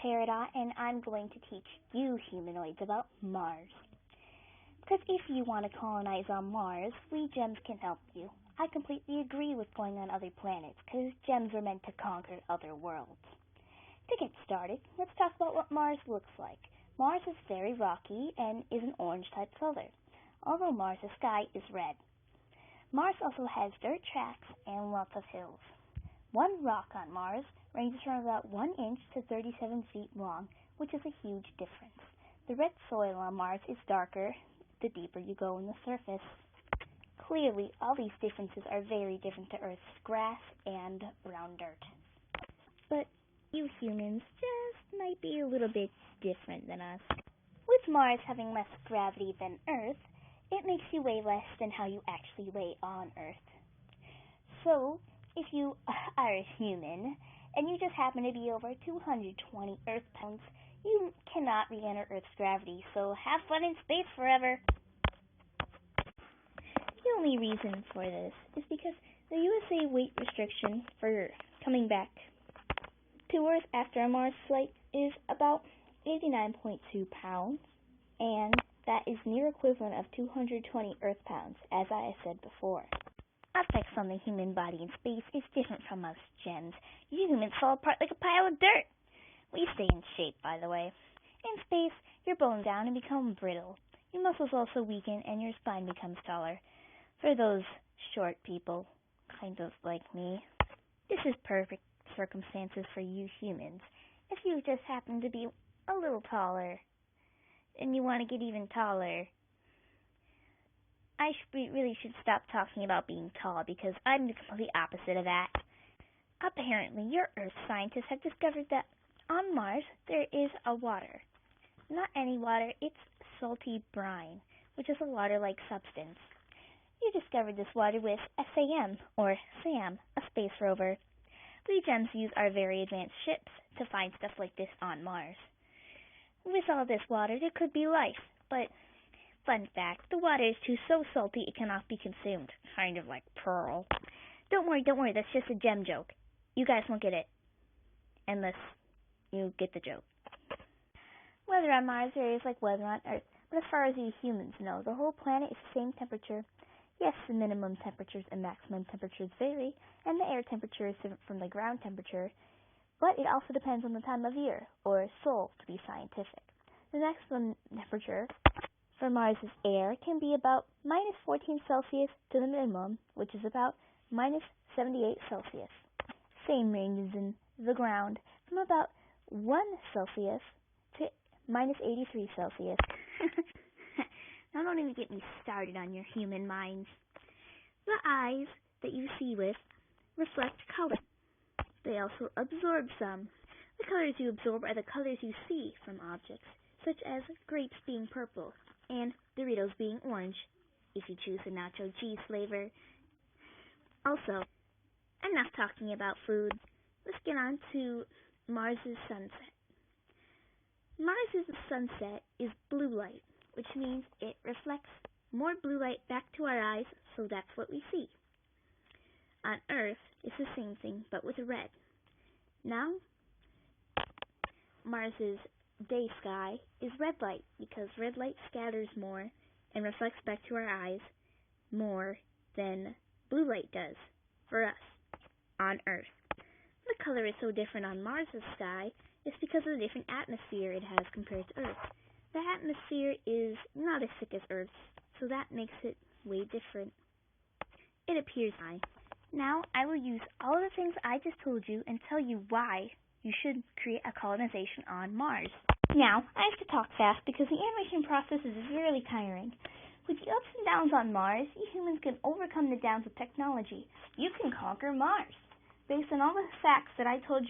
Peridot, and I'm going to teach you humanoids about Mars. Because if you want to colonize on Mars, we gems can help you. I completely agree with going on other planets, because gems are meant to conquer other worlds. To get started, let's talk about what Mars looks like. Mars is very rocky and is an orange-type color, although Mars' sky is red. Mars also has dirt tracks and lots of hills. One rock on Mars ranges from about 1 inch to 37 feet long, which is a huge difference. The red soil on Mars is darker the deeper you go in the surface. Clearly, all these differences are very different to Earth's grass and brown dirt. But you humans just might be a little bit different than us. With Mars having less gravity than Earth, it makes you weigh less than how you actually weigh on Earth. So, if you are a human, and you just happen to be over 220 Earth pounds, you cannot re-enter Earth's gravity, so have fun in space forever. The only reason for this is because the USA weight restriction for coming back to Earth after a Mars flight is about 89.2 pounds, and that is near equivalent of 220 Earth pounds, as I said before. Effects on the human body in space is different from us gems. You humans fall apart like a pile of dirt. We stay in shape, by the way. In space, your bones down and become brittle. Your muscles also weaken and your spine becomes taller. For those short people, kind of like me, this is perfect circumstances for you humans. If you just happen to be a little taller and you want to get even taller, I really should stop talking about being tall because I'm the complete opposite of that. Apparently, your Earth scientists have discovered that on Mars there is a water. Not any water, it's salty brine, which is a water-like substance. You discovered this water with SAM, or SAM, a space rover. We gems use our very advanced ships to find stuff like this on Mars. With all this water, there could be life, but fun fact, the water is so salty it cannot be consumed. Kind of like Pearl. Don't worry, that's just a gem joke. You guys won't get it. Unless you get the joke. Weather on Mars varies like weather on Earth, but as far as you humans know, the whole planet is the same temperature. Yes, the minimum temperatures and maximum temperatures vary, and the air temperature is different from the ground temperature, but it also depends on the time of year, or sol to be scientific. The maximum temperature for Mars' air can be about minus 14 Celsius to the minimum, which is about minus 78 Celsius. Same ranges in the ground, from about 1 Celsius to minus 83 Celsius. Now don't even get me started on your human minds. The eyes that you see with reflect color. They also absorb some. The colors you absorb are the colors you see from objects, such as grapes being purple and Doritos being orange, if you choose the nacho cheese flavor. Also, enough talking about food. Let's get on to Mars' sunset. Mars' sunset is blue light, which means it reflects more blue light back to our eyes, so that's what we see. On Earth, it's the same thing, but with red. Now, Mars' day sky is red light, because red light scatters more and reflects back to our eyes more than blue light does for us on Earth. The color is so different on Mars' sky is because of the different atmosphere it has compared to Earth. The atmosphere is not as thick as Earth's, so that makes it way different. It appears high. Now I will use all of the things I just told you and tell you why you should create a colonization on Mars. Now, I have to talk fast because the animation process is really tiring. With the ups and downs on Mars, you humans can overcome the downs with technology. You can conquer Mars. Based on all the facts that I told you